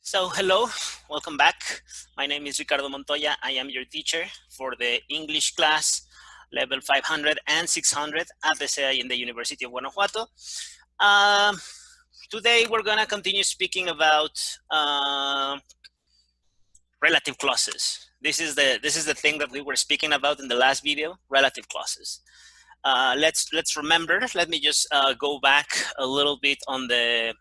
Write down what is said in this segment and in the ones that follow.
So hello, welcome back. My name is Ricardo Montoya. I am your teacher for the English class level 500 and 600 at the CEA in the University of Guanajuato. Today we're gonna continue speaking about relative clauses. This is the thing that we were speaking about in the last video, relative clauses. Let's remember. Let me just go back a little bit on the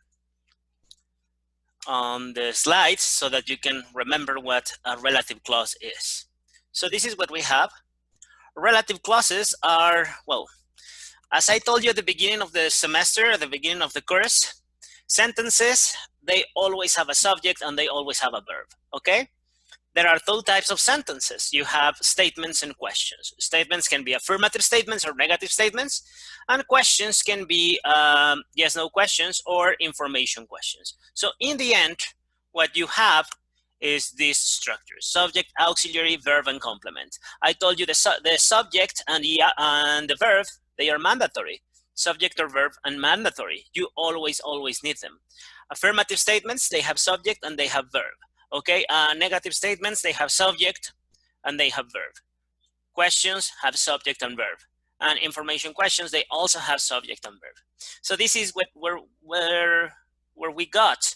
slides so that you can remember what a relative clause is. So this is what we have. Relative clauses are, well, as I told you at the beginning of the semester, at the beginning of the course, sentences, they always have a subject and they always have a verb, okay? There are two types of sentences. You have statements and questions. Statements can be affirmative statements or negative statements, and questions can be yes, no questions or information questions. So in the end, what you have is this structure: subject, auxiliary, verb, and complement. I told you the subject and the verb, they are mandatory. Subject or verb and mandatory. You always need them. Affirmative statements, they have subject and they have verb. Okay, negative statements, they have subject and they have verb. Questions have subject and verb. And information questions, they also have subject and verb. So this is where we got.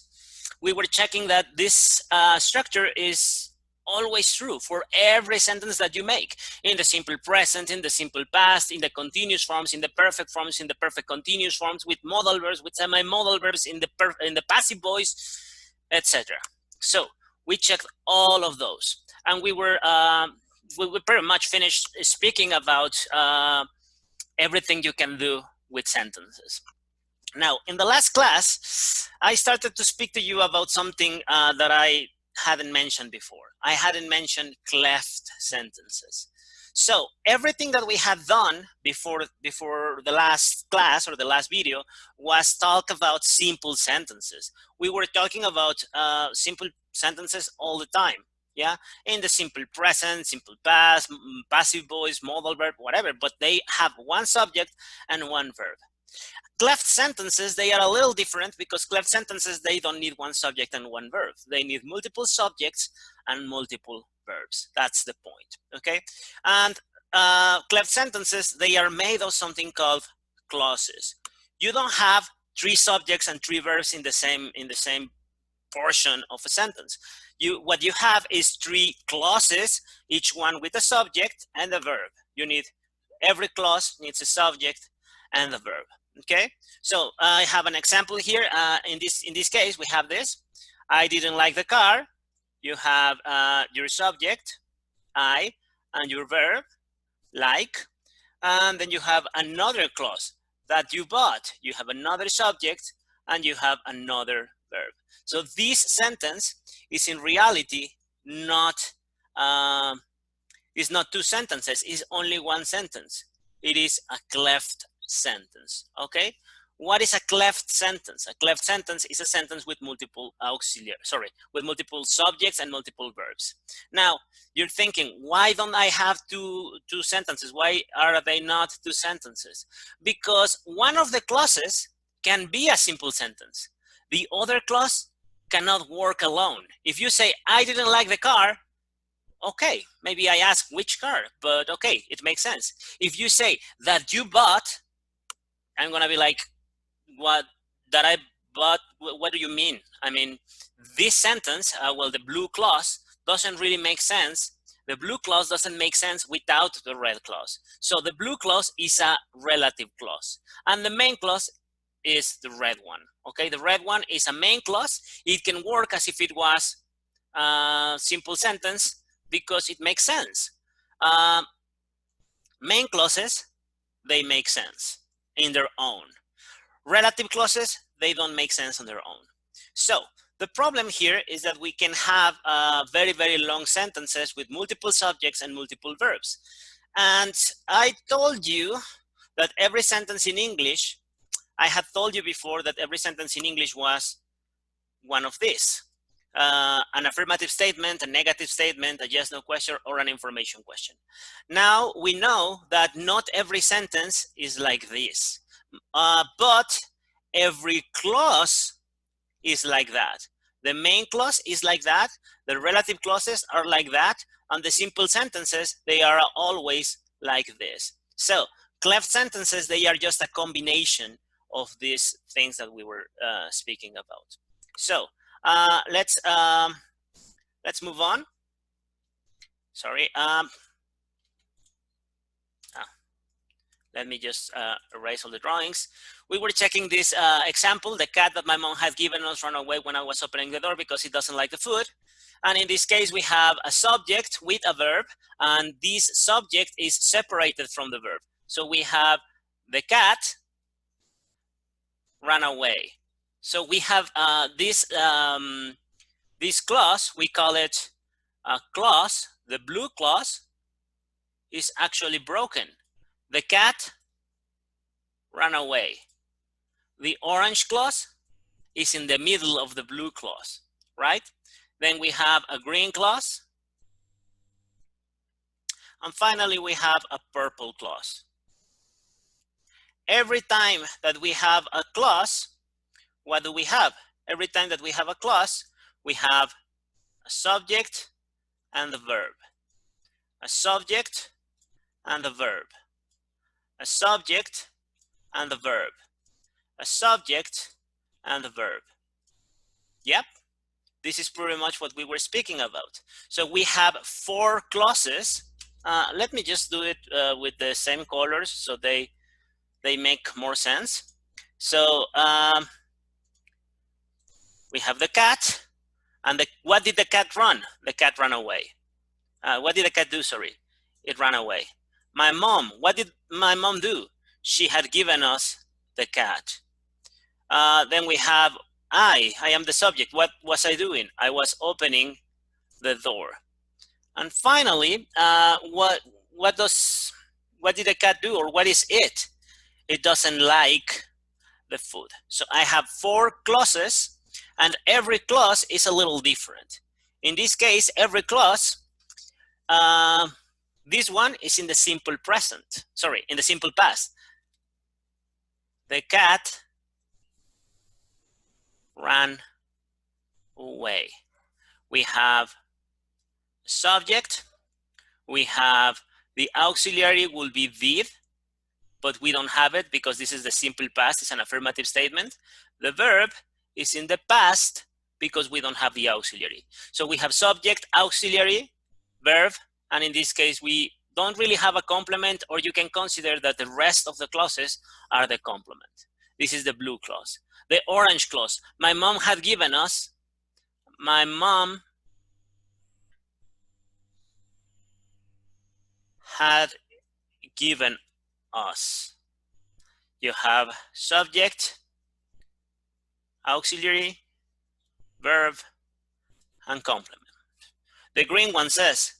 We were checking that this structure is always true for every sentence that you make, in the simple present, in the simple past, in the continuous forms, in the perfect forms, in the perfect continuous forms, with modal verbs, with semi-modal verbs, in the passive voice, etc. So we checked all of those, and we pretty much finished speaking about everything you can do with sentences. Now, in the last class, I started to speak to you about something that I hadn't mentioned before. I hadn't mentioned cleft sentences. So everything that we had done before the last class or the last video was talk about simple sentences. We were talking about simple sentences all the time, yeah, in the simple present, simple past, passive voice, modal verb, whatever, but they have one subject and one verb. Cleft sentences, they are a little different because cleft sentences, they don't need one subject and one verb. They need multiple subjects and multiple verbs. That's the point, okay? And cleft sentences, they are made of something called clauses. You don't have three subjects and three verbs in the same portion of a sentence. What you have is three clauses, each one with a subject and a verb. Every clause needs a subject and a verb. Okay, so I have an example here. In this case, we have this: I didn't like the car. You have your subject, I, and your verb, like, and then you have another clause that you bought. You have another subject and you have another verb. So this sentence is in reality not two sentences. It's only one sentence. It is a cleft sentence. Okay, what is a cleft sentence? A cleft sentence is a sentence with multiple with multiple subjects and multiple verbs. Now you're thinking, why don't I have two sentences? Why are they not two sentences? Because one of the clauses can be a simple sentence. The other clause cannot work alone. If you say, I didn't like the car, okay, maybe I ask which car, but okay, it makes sense. If you say that you bought, I'm gonna be like, what that I bought? What do you mean? I mean, this sentence, well, the blue clause doesn't really make sense. The blue clause doesn't make sense without the red clause. So the blue clause is a relative clause, and the main clause is the red one. Okay, the red one is a main clause. It can work as if it was a simple sentence because it makes sense. Main clauses, they make sense in their own. Relative clauses, they don't make sense on their own. So the problem here is that we can have very, very long sentences with multiple subjects and multiple verbs. And I told you that every sentence in English, I had told you before that every sentence in English was one of these: an affirmative statement, a negative statement, a yes, no question, or an information question. Now we know that not every sentence is like this, but every clause is like that. The main clause is like that. The relative clauses are like that. And the simple sentences, they are always like this. So cleft sentences, they are just a combination of these things that we were speaking about. So let's move on. Sorry. Let me just erase all the drawings. We were checking this example. The cat that my mom had given us ran away when I was opening the door because it doesn't like the food. And in this case, we have a subject with a verb, and this subject is separated from the verb. So we have the cat ran away. So we have this clause, we call it a clause. The blue clause is actually broken. The cat ran away. The orange clause is in the middle of the blue clause, right? Then we have a green clause. And finally, we have a purple clause. Every time that we have a clause, what do we have? Every time that we have a clause, we have a subject and a verb. A subject and a verb. A subject and a verb. A subject and a verb. Yep. This is pretty much what we were speaking about. So we have 4 clauses. Let me just do it with the same colors so they make more sense. So we have the cat, and what did the cat run? The cat ran away. What did the cat do? Sorry, it ran away. My mom, what did my mom do? She had given us the cat. Then we have I am the subject. What was I doing? I was opening the door. And finally, what did the cat do, or what is it? It doesn't like the food. So I have 4 clauses, and every clause is a little different. In this case, every clause, this one is in the simple present. Sorry, in the simple past. The cat ran away. We have subject. We have the auxiliary will be did, but we don't have it because this is the simple past. It's an affirmative statement. The verb is in the past because we don't have the auxiliary. So we have subject, auxiliary, verb, and in this case, we don't really have a complement, or you can consider that the rest of the clauses are the complement. This is the blue clause. The orange clause, my mom had given us, my mom had given us. You have subject, auxiliary, verb, and complement. The green one says,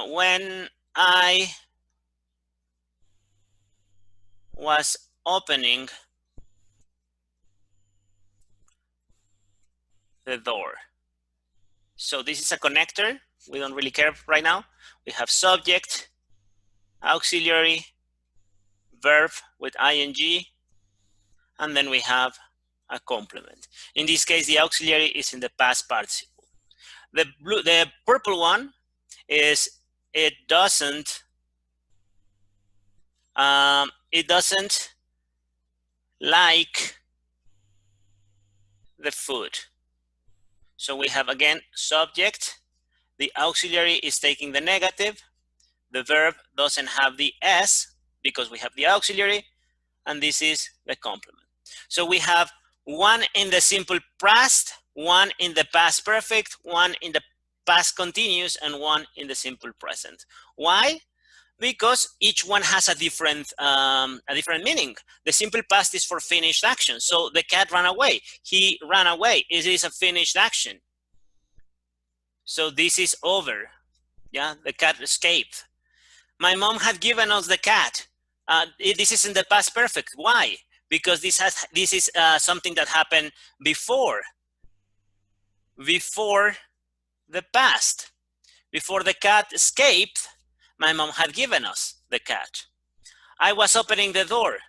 when I was opening the door. So this is a connector. We don't really care right now. We have subject, auxiliary, verb with ing, and then we have a complement. In this case, the auxiliary is in the past participle. The purple one is it doesn't like the food. So we have again subject, the auxiliary is taking the negative, the verb doesn't have the s because we have the auxiliary, and this is the complement. So we have one in the simple past, one in the past perfect, one in the past continuous, and one in the simple present. Why? Because each one has a different meaning. The simple past is for finished action. So the cat ran away. He ran away. It is a finished action. So this is over. Yeah, the cat escaped. My mom had given us the cat. This is in the past perfect. Why? Because this is something that happened before the past. Before the cat escaped, my mom had given us the cat. I was opening the door.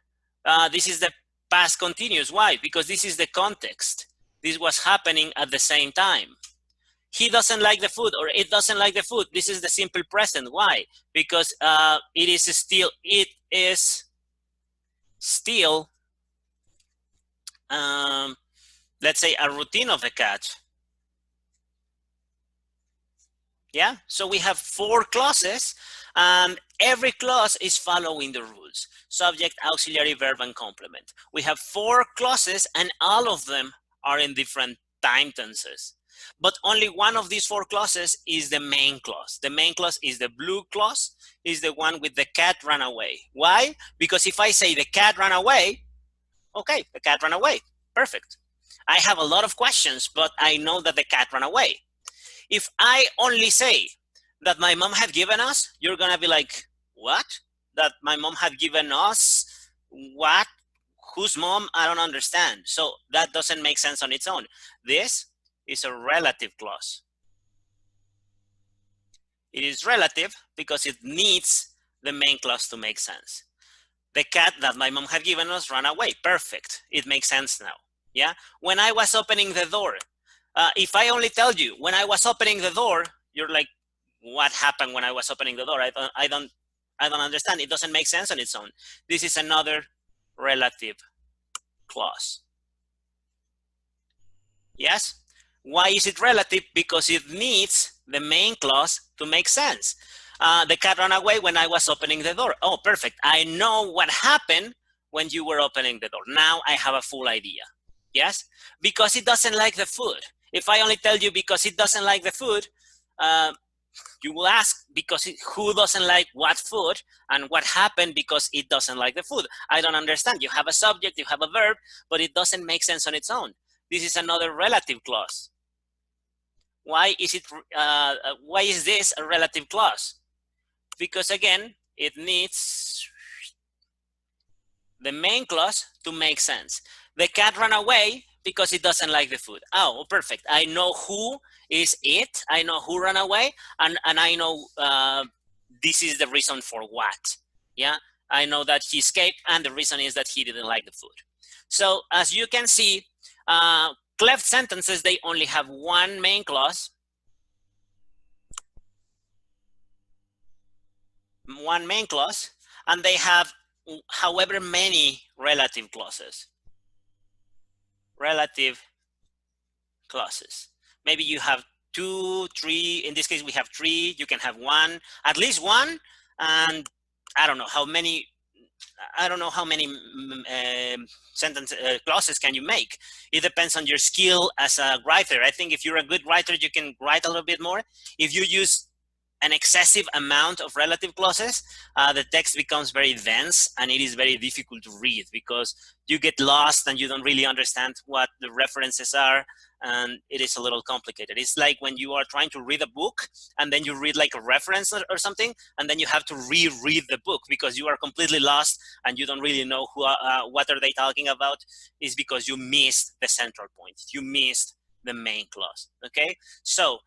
This is the past continuous. Why? Because this is the context. This was happening at the same time. He doesn't like the food, or it doesn't like the food. This is the simple present. Why? Because it is still, let's say, a routine of the cat. Yeah, so we have 4 clauses, and every clause is following the rules: subject, auxiliary, verb, and complement. We have 4 clauses, and all of them are in different time tenses. But only one of these 4 clauses is the main clause. The main clause is the blue clause, is the one with the cat ran away. Why? Because if I say the cat ran away, okay, the cat ran away. Perfect. I have a lot of questions, but I know that the cat ran away. If I only say that my mom had given us, you're going to be like, what? That my mom had given us? What? Whose mom? I don't understand. So that doesn't make sense on its own. This is a relative clause. It is relative because it needs the main clause to make sense. The cat that my mom had given us ran away. Perfect. It makes sense now. Yeah. When I was opening the door, if I only tell you when I was opening the door, you're like, what happened when I was opening the door? I don't understand. It doesn't make sense on its own. This is another relative clause. Yes. Why is it relative? Because it needs the main clause to make sense. The cat ran away when I was opening the door. Oh, perfect. I know what happened when you were opening the door. Now I have a full idea. Yes? Because it doesn't like the food. If I only tell you because it doesn't like the food, you will ask because who doesn't like what food, and what happened because it doesn't like the food. I don't understand. You have a subject, you have a verb, but it doesn't make sense on its own. This is another relative clause. Why is this a relative clause? Because again, it needs the main clause to make sense. The cat ran away because it doesn't like the food. Oh, perfect. I know who is it. I know who ran away, and I know this is the reason for what. Yeah, I know that he escaped, and the reason is that he didn't like the food. So as you can see, cleft sentences, they only have one main clause, and they have however many relative clauses. Maybe you have 2, 3. In this case, we have 3. You can have 1, at least 1, and I don't know how many. Sentence clauses can you make. It depends on your skill as a writer. I think if you're a good writer, you can write a little bit more. If you use an excessive amount of relative clauses, the text becomes very dense, and it is very difficult to read because you get lost and you don't really understand what the references are, and it is a little complicated. It's like when you are trying to read a book and then you read like a reference or something, and then you have to reread the book because you are completely lost and you don't really know what are they talking about. Is because you missed the central point. You missed the main clause. Okay, so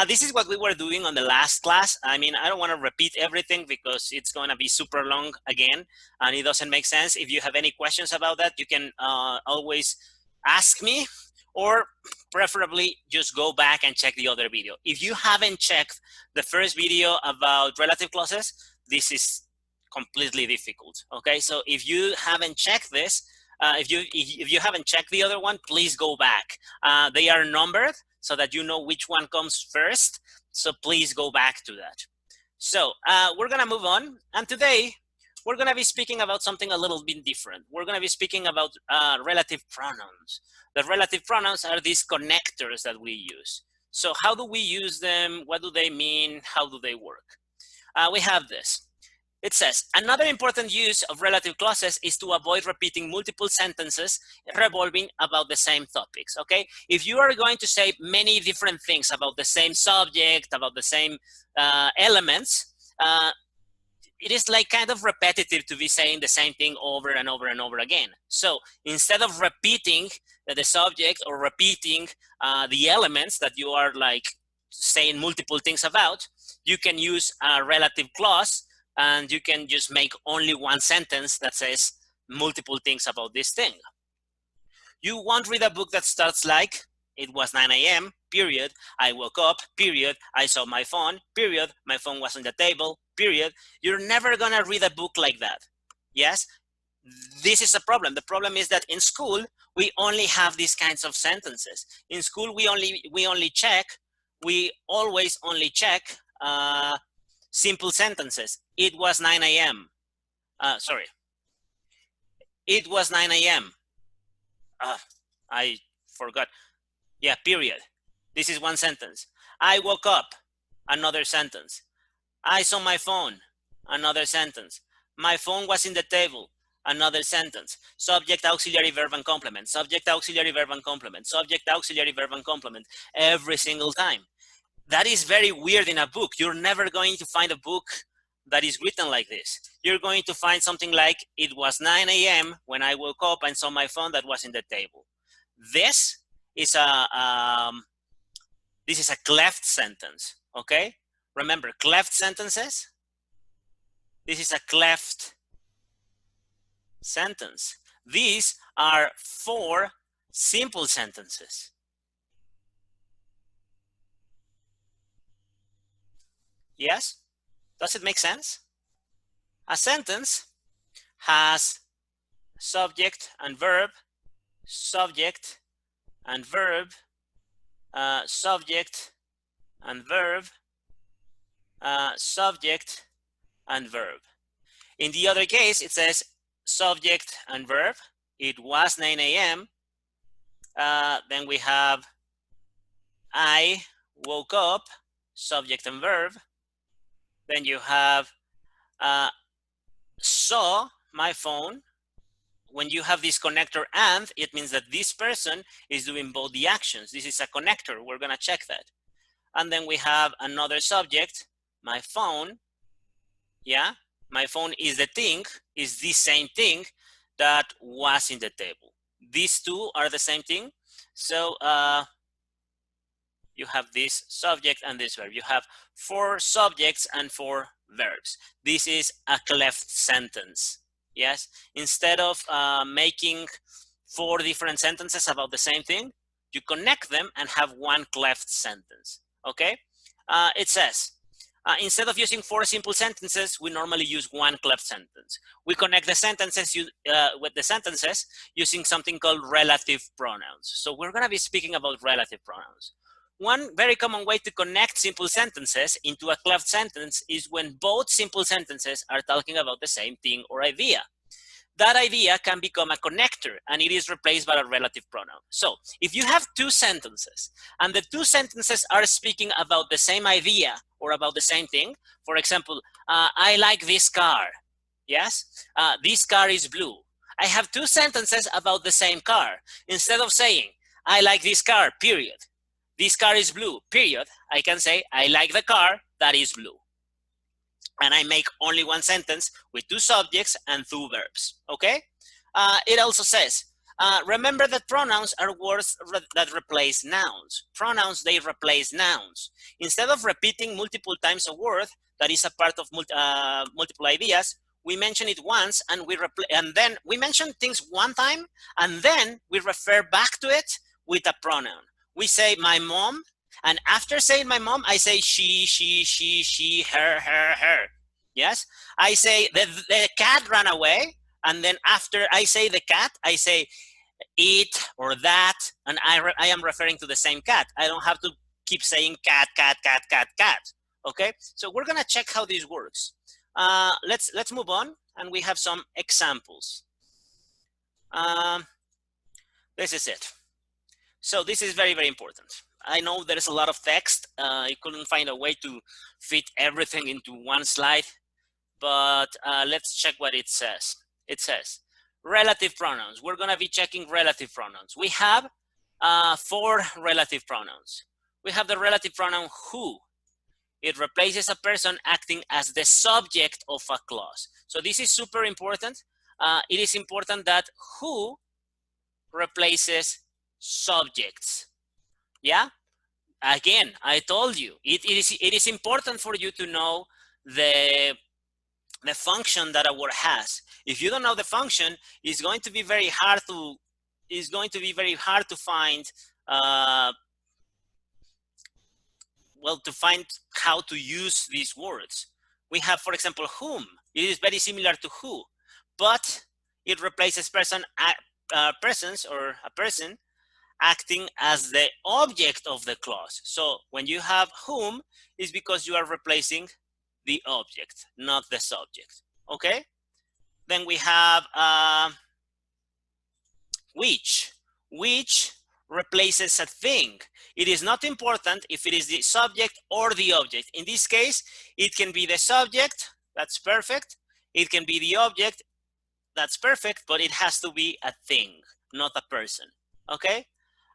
this is what we were doing on the last class. I mean, I don't want to repeat everything because it's going to be super long again, and it doesn't make sense. If you have any questions about that, you can always ask me, or preferably just go back and check the other video. If you haven't checked the first video about relative clauses, this is completely difficult. Okay, so if you haven't checked this, if you haven't checked the other one, please go back. They are numbered so that you know which one comes first. So please go back to that. So we're gonna move on, and today we're gonna be speaking about something a little bit different. We're gonna be speaking about relative pronouns. The relative pronouns are these connectors that we use. So how do we use them? What do they mean? How do they work? We have this. It says, another important use of relative clauses is to avoid repeating multiple sentences revolving about the same topics, okay? If you are going to say many different things about the same subject, about the same elements, it is like kind of repetitive to be saying the same thing over and over and over again. So instead of repeating the subject or repeating the elements that you are like saying multiple things about, you can use a relative clause, and you can just make only one sentence that says multiple things about this thing. You won't read a book that starts like, it was 9 a.m., period. I woke up, period. I saw my phone, period. My phone was on the table, period. You're never gonna read a book like that. Yes? This is a problem. The problem is that in school, we only have these kinds of sentences. In school, we always only check simple sentences. It was 9 a.m. Sorry. It was 9 a.m. I forgot. Yeah, period. This is one sentence. I woke up, another sentence. I saw my phone, another sentence. My phone was in the table, another sentence. Subject, auxiliary, verb, and complement. Subject, auxiliary, verb, and complement. Subject, auxiliary, verb, and complement. Every single time. That is very weird in a book. You're never going to find a book that is written like this. You're going to find something like, it was 9 a.m. when I woke up and saw my phone that was in the table. This is a cleft sentence, okay? Remember, cleft sentences? This is a cleft sentence. These are 4 simple sentences. Yes? Does it make sense? A sentence has subject and verb, subject and verb, subject and verb, subject and verb. In the other case, it says subject and verb. It was 9 a.m. Then we have I woke up, subject and verb. Then you have saw my phone. When you have this connector and, it means that this person is doing both the actions. This is a connector. We're going to check that. And then we have another subject, my phone. Yeah, my phone is the thing, is the same thing that was in the table. These two are the same thing. So you have this subject and this verb. You have 4 subjects and 4 verbs. This is a cleft sentence. Yes, instead of making 4 different sentences about the same thing, you connect them and have one cleft sentence. Okay, it says, instead of using 4 simple sentences, we normally use one cleft sentence. We connect the sentences with the sentences using something called relative pronouns. So we're going to be speaking about relative pronouns. One very common way to connect simple sentences into a cleft sentence is when both simple sentences are talking about the same thing or idea. That idea can become a connector and it is replaced by a relative pronoun. So if you have 2 sentences and the 2 sentences are speaking about the same idea or about the same thing, for example, I like this car. Yes, this car is blue. I have 2 sentences about the same car. Instead of saying, I like this car, period. This car is blue, period. I can say, I like the car that is blue. And I make only one sentence with 2 subjects and 2 verbs, okay? It also says, remember that pronouns are words that replace nouns. Pronouns, they replace nouns. Instead of repeating multiple times a word that is a part of multiple ideas, we mention it once and then we mention things one time and then we refer back to it with a pronoun. We say my mom, and after saying my mom, I say she, her. Yes? I say the cat ran away, and then after I say the cat, I say it or that, and I am referring to the same cat. I don't have to keep saying cat. Okay? So we're gonna check how this works. Let's move on, and we have some examples. This is it. So this is very, very important. I know there's a lot of text. I couldn't find a way to fit everything into one slide, but let's check what it says. It says relative pronouns. We're gonna be checking relative pronouns. We have 4 relative pronouns. We have the relative pronoun who. It replaces a person acting as the subject of a clause. So this is super important. It is important that who replaces subjects. Yeah, again, I told you it is important for you to know the function that a word has. If you don't know the function, it's going to be very hard to is going to be very hard to find, well, to find how to use these words. We have, for example, whom. It is very similar to who, but it replaces persons or a person acting as the object of the clause. So when you have whom, is because you are replacing the object, not the subject. Okay? Then we have which. Which replaces a thing. It is not important if it is the subject or the object. In this case, it can be the subject, that's perfect. It can be the object, that's perfect, but it has to be a thing, not a person. Okay?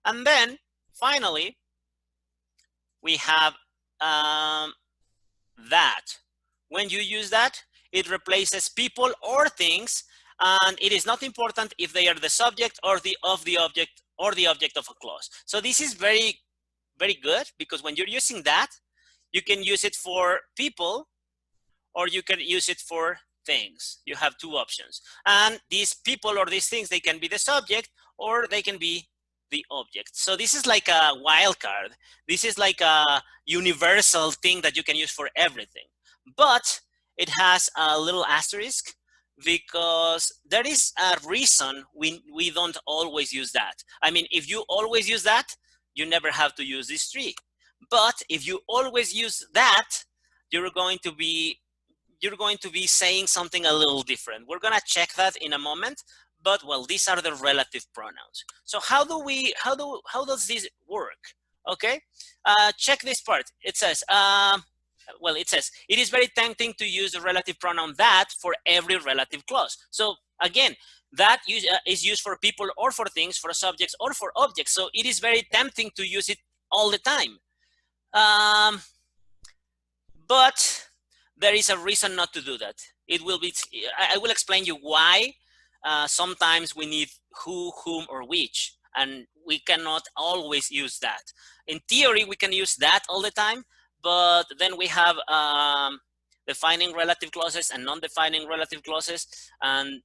And then finally, we have that. When you use that, it replaces people or things, and it is not important if they are the subject or the object or the object of a clause. So this is very, very good, because when you're using that, you can use it for people or you can use it for things. You have two options. And these people or these things, they can be the subject or they can be the object. So this is like a wildcard. This is like a universal thing that you can use for everything. But it has a little asterisk, because there is a reason we don't always use that. I mean, if you always use that, you never have to use this tree. But if you always use that, you're going to be saying something a little different. We're gonna check that in a moment, but well, these are the relative pronouns. So how does this work? Okay, check this part. It says, well, it says, it is very tempting to use the relative pronoun that for every relative clause. So again, that is used for people or for things, for subjects or for objects. So it is very tempting to use it all the time. But there is a reason not to do that. It will be, I will explain you why sometimes we need who, whom, or which, and we cannot always use that. In theory, we can use that all the time, but then we have defining relative clauses and non-defining relative clauses, and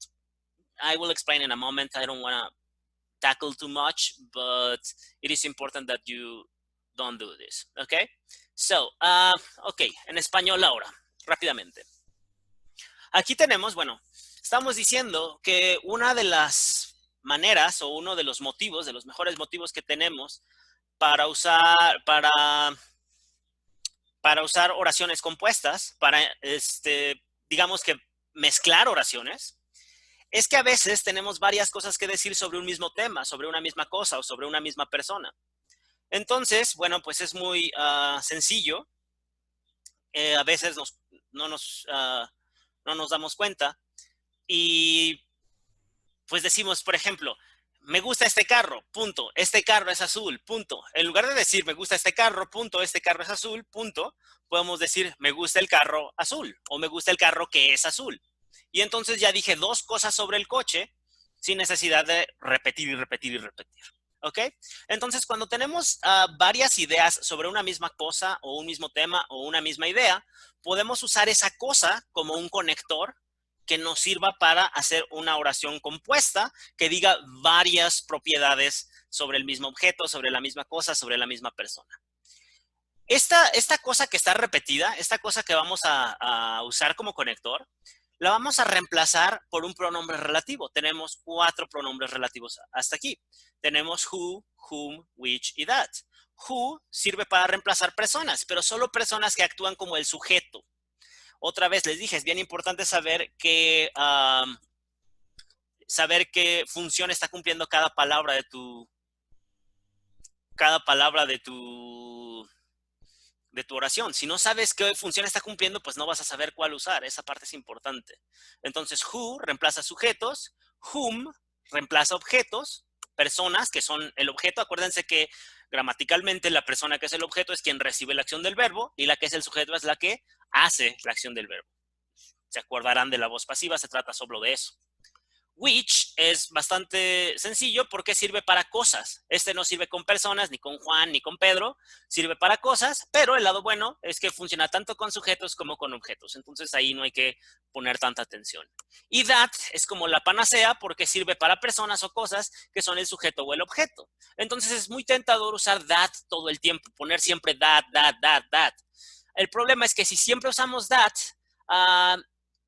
I will explain in a moment. I don't want to tackle too much, but it is important that you don't do this, okay? So, ok, en español ahora, rápidamente. Aquí tenemos, bueno, estamos diciendo que una de las maneras o uno de los motivos, de los mejores motivos que tenemos para usar oraciones compuestas, para, digamos que mezclar oraciones, es que a veces tenemos varias cosas que decir sobre un mismo tema, sobre una misma cosa o sobre una misma persona. Entonces, bueno, pues es muy sencillo. A veces no nos damos cuenta y pues decimos, por ejemplo, me gusta este carro, punto, este carro es azul, punto. En lugar de decir me gusta este carro, punto, este carro es azul, punto, podemos decir me gusta el carro azul o me gusta el carro que es azul. Y entonces ya dije dos cosas sobre el coche sin necesidad de repetir y repetir y repetir. ¿Ok? Entonces, cuando tenemos varias ideas sobre una misma cosa o un mismo tema o una misma idea, podemos usar esa cosa como un conector que nos sirva para hacer una oración compuesta que diga varias propiedades sobre el mismo objeto, sobre la misma cosa, sobre la misma persona. Esta cosa que está repetida, esta cosa que vamos a usar como conector, la vamos a reemplazar por un pronombre relativo. Tenemos 4 pronombres relativos hasta aquí. Tenemos who, whom, which y that. Who sirve para reemplazar personas, pero solo personas que actúan como el sujeto. Otra vez les dije, es bien importante saber qué función está cumpliendo cada palabra de tu oración. Si no sabes qué función está cumpliendo, pues no vas a saber cuál usar. Esa parte es importante. Entonces, who reemplaza sujetos, whom reemplaza objetos, personas que son el objeto. Acuérdense que gramaticalmente la persona que es el objeto es quien recibe la acción del verbo y la que es el sujeto es la que hace la acción del verbo. Se acordarán de la voz pasiva, se trata solo de eso. Which es bastante sencillo porque sirve para cosas. Este no sirve con personas, ni con Juan, ni con Pedro. Sirve para cosas, pero el lado bueno es que funciona tanto con sujetos como con objetos. Entonces ahí no hay que poner tanta atención. Y that es como la panacea porque sirve para personas o cosas que son el sujeto o el objeto. Entonces es muy tentador usar that todo el tiempo, poner siempre that. El problema es que si siempre usamos that,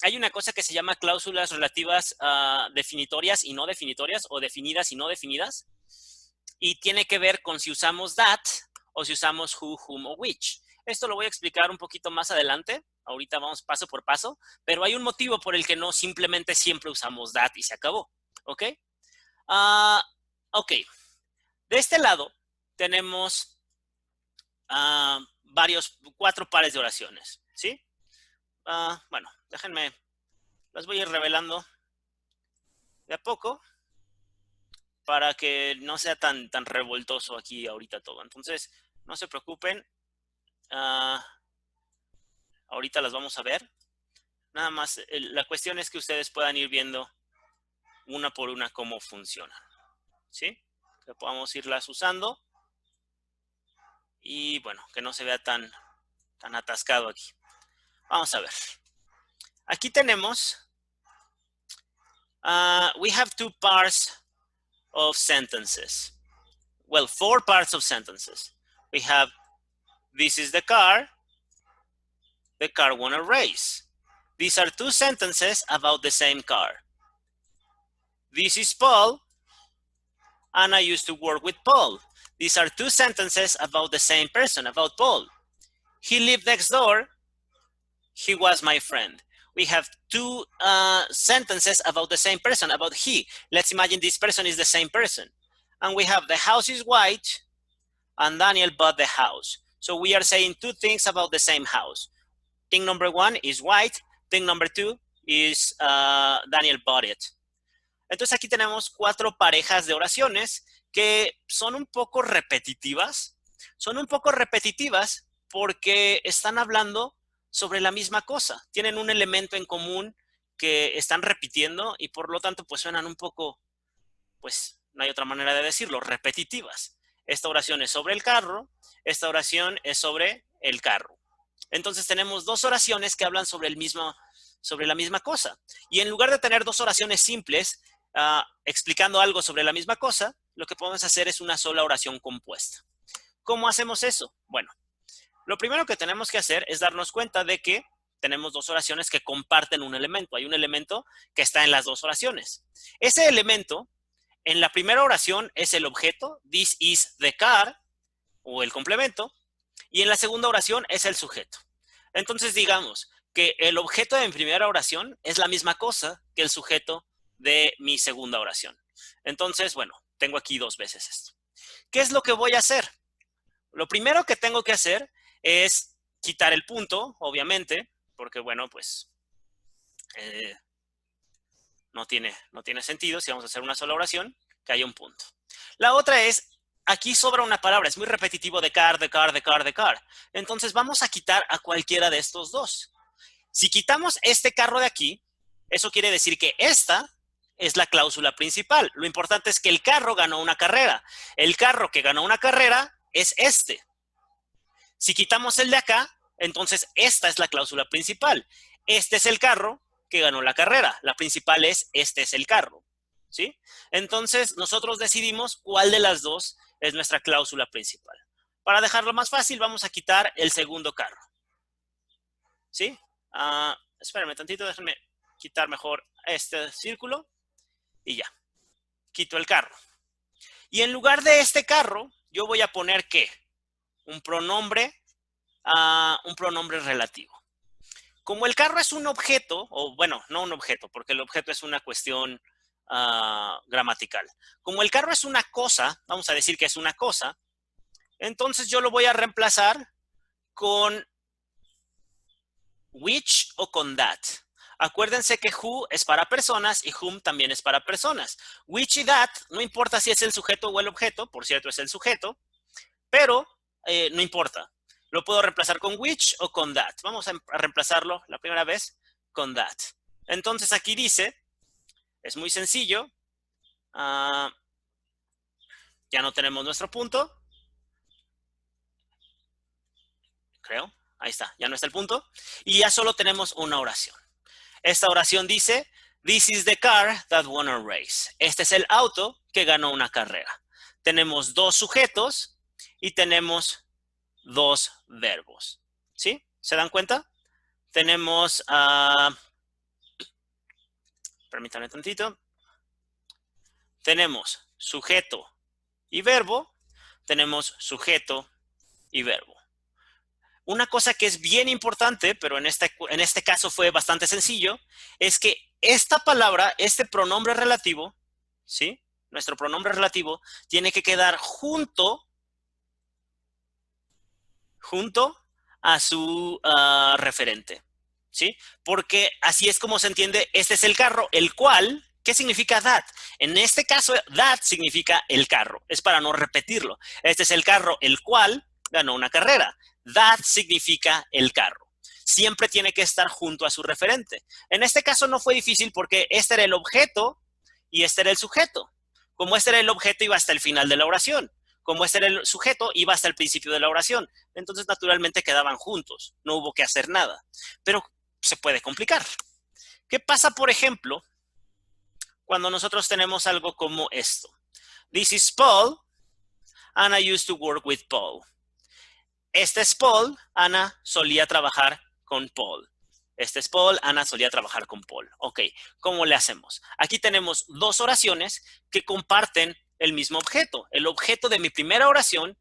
hay una cosa que se llama cláusulas relativas definitorias y no definitorias, o definidas y no definidas, y tiene que ver con si usamos that o si usamos who, whom o which. Esto lo voy a explicar un poquito más adelante. Ahorita vamos paso por paso, pero hay un motivo por el que no simplemente siempre usamos that y se acabó. ¿Ok? Ok. De este lado tenemos cuatro pares de oraciones. ¿Sí? Bueno, déjenme, las voy a ir revelando de a poco para que no sea tan revoltoso aquí ahorita todo. Entonces, no se preocupen. Ahorita las vamos a ver. Nada más, la cuestión es que ustedes puedan ir viendo una por una cómo funcionan. ¿Sí? Que podamos irlas usando. Y bueno, que no se vea tan atascado aquí. Vamos a ver. Aquí tenemos, we have two parts of sentences. Well, four parts of sentences. We have, this is the car won a race. These are two sentences about the same car. This is Paul, and I used to work with Paul. These are two sentences about the same person, about Paul. He lived next door. He was my friend. We have two sentences about the same person, about he. Let's imagine this person is the same person. And we have the house is white, and Daniel bought the house. So we are saying two things about the same house. Thing number one is white. Thing number two is Daniel bought it. Entonces aquí tenemos cuatro parejas de oraciones que son un poco repetitivas. Son un poco repetitivas porque están hablando sobre la misma cosa. Tienen un elemento en común que están repitiendo y por lo tanto pues suenan un poco, pues no hay otra manera de decirlo, repetitivas. Esta oración es sobre el carro, esta oración es sobre el carro. Entonces tenemos dos oraciones que hablan sobre la misma cosa. Y en lugar de tener dos oraciones simples explicando algo sobre la misma cosa, lo que podemos hacer es una sola oración compuesta. ¿Cómo hacemos eso? Bueno, lo primero que tenemos que hacer es darnos cuenta de que tenemos dos oraciones que comparten un elemento. Hay un elemento que está en las dos oraciones. Ese elemento, en la primera oración, es el objeto, this is the car, o el complemento, y en la segunda oración es el sujeto. Entonces digamos que el objeto de mi primera oración es la misma cosa que el sujeto de mi segunda oración. Entonces, bueno, tengo aquí dos veces esto. ¿Qué es lo que voy a hacer? Lo primero que tengo que hacer es quitar el punto, obviamente, porque, bueno, pues no tiene sentido si vamos a hacer una sola oración que haya un punto. La otra es, aquí sobra una palabra, es muy repetitivo de car. Entonces vamos a quitar a cualquiera de estos dos. Si quitamos este carro de aquí, eso quiere decir que esta es la cláusula principal. Lo importante es que el carro ganó una carrera. El carro que ganó una carrera es este. Si quitamos el de acá, entonces esta es la cláusula principal. Este es el carro que ganó la carrera. La principal es este es el carro. ¿Sí? Entonces nosotros decidimos cuál de las dos es nuestra cláusula principal. Para dejarlo más fácil, vamos a quitar el segundo carro. ¿Sí? Espérenme tantito, déjenme quitar mejor este círculo. Y ya, quito el carro. Y en lugar de este carro, yo voy a poner ¿qué? Un pronombre relativo. Como el carro es un objeto, o bueno, no un objeto, porque el objeto es una cuestión gramatical. Como el carro es una cosa, vamos a decir que es una cosa, entonces yo lo voy a reemplazar con which o con that. Acuérdense que who es para personas y whom también es para personas. Which y that, no importa si es el sujeto o el objeto, por cierto es el sujeto, pero no importa. Lo puedo reemplazar con which o con that. Vamos a reemplazarlo la primera vez con that. Entonces aquí dice, Es muy sencillo. Ya no tenemos nuestro punto. Creo. Ahí está. Ya no está el punto. Y ya solo tenemos una oración. Esta oración dice, this is the car that won a race. Este es el auto que ganó una carrera. Tenemos dos sujetos y tenemos dos verbos. ¿Sí? ¿Se dan cuenta? Tenemos, permítanme tantito. Tenemos sujeto y verbo. Tenemos sujeto y verbo. Una cosa que es bien importante, pero en este caso fue bastante sencillo, es que esta palabra, este pronombre relativo, ¿sí? Nuestro pronombre relativo tiene que quedar junto a su referente, ¿sí? Porque así es como se entiende, este es el carro, el cual, ¿qué significa that? En este caso, that significa el carro, es para no repetirlo. Este es el carro, el cual ganó una carrera. That significa el carro. Siempre tiene que estar junto a su referente. En este caso no fue difícil porque este era el objeto y este era el sujeto. Como este era el objeto, iba hasta el final de la oración. Como este era el sujeto, iba hasta el principio de la oración. Entonces, naturalmente, quedaban juntos. No hubo que hacer nada. Pero se puede complicar. ¿Qué pasa, por ejemplo, cuando nosotros tenemos algo como esto? This is Paul. Anna used to work with Paul. Este es Paul. Ana solía trabajar con Paul. Este es Paul. Ana solía trabajar con Paul. Ok, ¿cómo le hacemos? Aquí tenemos dos oraciones que comparten el mismo objeto. El objeto de mi primera oración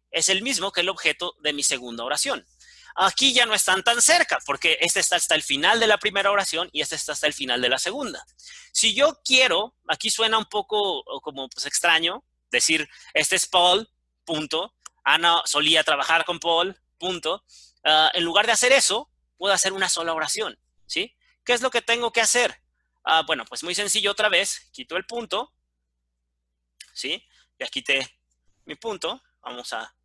es el mismo que el objeto de mi segunda oración. Aquí ya no están tan cerca, porque este está hasta el final de la primera oración y este está hasta el final de la segunda. Si yo quiero, aquí suena un poco como pues, extraño, decir, este es Paul, punto. Ana solía trabajar con Paul, punto. En lugar de hacer eso, puedo hacer una sola oración, ¿sí? ¿Qué es lo que tengo que hacer? Bueno, pues muy sencillo otra vez, quito el punto, ¿sí? Ya quité mi punto, vamos a,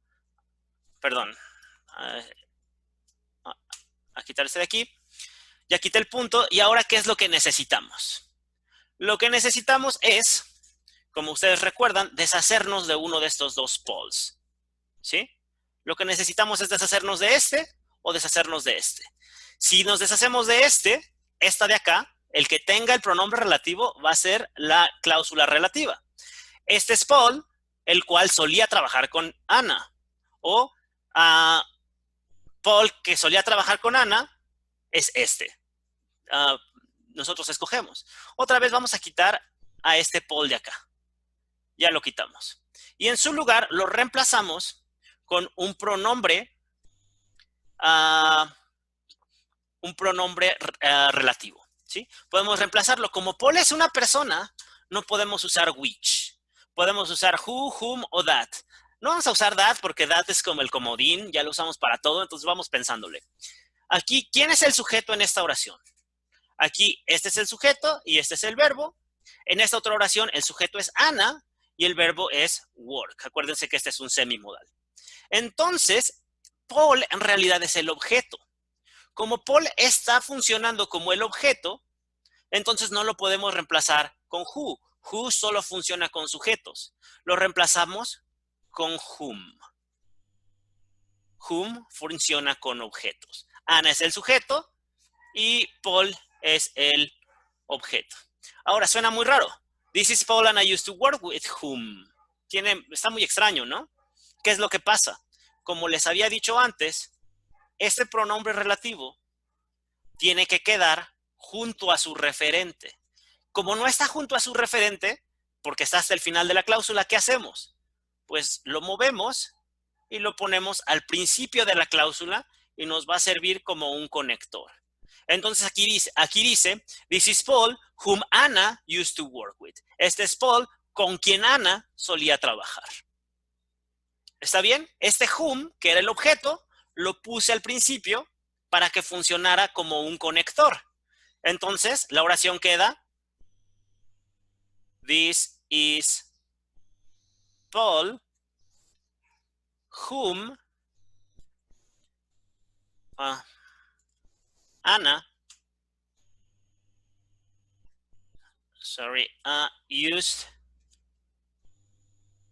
perdón, a quitarse de aquí. Ya quité el punto y ahora, ¿qué es lo que necesitamos? Lo que necesitamos es, como ustedes recuerdan, deshacernos de uno de estos dos poles, ¿sí? Lo que necesitamos es deshacernos de este o deshacernos de este. Si nos deshacemos de esta de acá, el que tenga el pronombre relativo va a ser la cláusula relativa. Este es Paul, el cual solía trabajar con Ana. O Paul, que solía trabajar con Ana, es este. Nosotros escogemos. Otra vez vamos a quitar a este Paul de acá. Ya lo quitamos. Y en su lugar lo reemplazamos con un pronombre relativo. ¿Sí? Podemos reemplazarlo. Como Paul es una persona, no podemos usar which. Podemos usar who, whom o that. No vamos a usar that porque that es como el comodín, ya lo usamos para todo, entonces vamos pensándole. Aquí, ¿quién es el sujeto en esta oración? Aquí, este es el sujeto y este es el verbo. En esta otra oración, el sujeto es Ana y el verbo es work. Acuérdense que este es un semimodal. Entonces, Paul en realidad es el objeto. Como Paul está funcionando como el objeto, entonces no lo podemos reemplazar con who. Who solo funciona con sujetos. Lo reemplazamos con whom. Whom funciona con objetos. Ana es el sujeto y Paul es el objeto. Ahora, suena muy raro. This is Paul and I used to work with whom. Está muy extraño, ¿no? ¿Qué es lo que pasa? Como les había dicho antes, este pronombre relativo tiene que quedar junto a su referente. Como no está junto a su referente, porque está hasta el final de la cláusula, ¿qué hacemos? Pues lo movemos y lo ponemos al principio de la cláusula y nos va a servir como un conector. Entonces aquí dice, this is Paul, whom Anna used to work with. Este es Paul, con quien Ana solía trabajar. ¿Está bien? Este whom, que era el objeto, lo puse al principio para que funcionara como un conector. Entonces, la oración queda, this is Paul, whom Anna used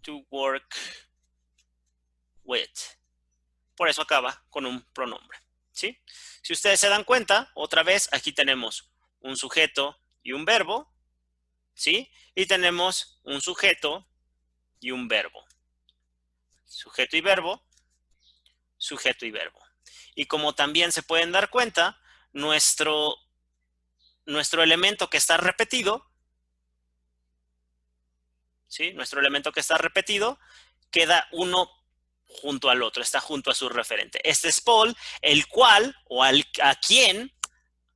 to work with. Por eso acaba con un pronombre, ¿sí? Si ustedes se dan cuenta, otra vez aquí tenemos un sujeto y un verbo, ¿sí? Y tenemos un sujeto y un verbo. Sujeto y verbo, sujeto y verbo. Y como también se pueden dar cuenta, nuestro elemento que está repetido, ¿sí? Nuestro elemento que está repetido queda uno junto al otro, está junto a su referente. Este es Paul, el cual o a quien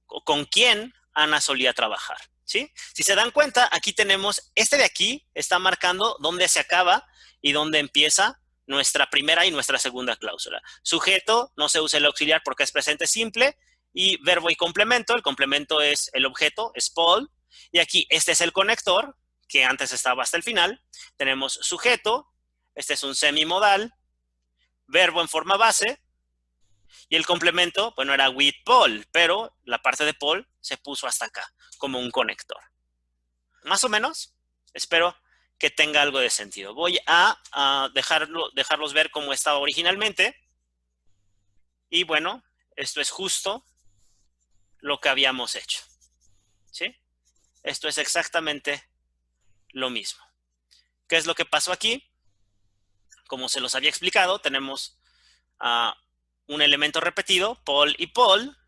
o con quien Ana solía trabajar, ¿sí? Si se dan cuenta, aquí tenemos, este de aquí está marcando dónde se acaba y dónde empieza nuestra primera y nuestra segunda cláusula. Sujeto, no se usa el auxiliar porque es presente simple, y verbo y complemento, el complemento es el objeto, es Paul, y aquí este es el conector, que antes estaba hasta el final. Tenemos sujeto, este es un semimodal, verbo en forma base, y el complemento, bueno, era with Paul, pero la parte de Paul se puso hasta acá, como un conector. Más o menos, espero que tenga algo de sentido. Voy a dejarlos ver cómo estaba originalmente. Y bueno, esto es justo lo que habíamos hecho, ¿sí? Esto es exactamente lo mismo. ¿Qué es lo que pasó aquí? Como se los había explicado, tenemos un elemento repetido, Paul y Paul.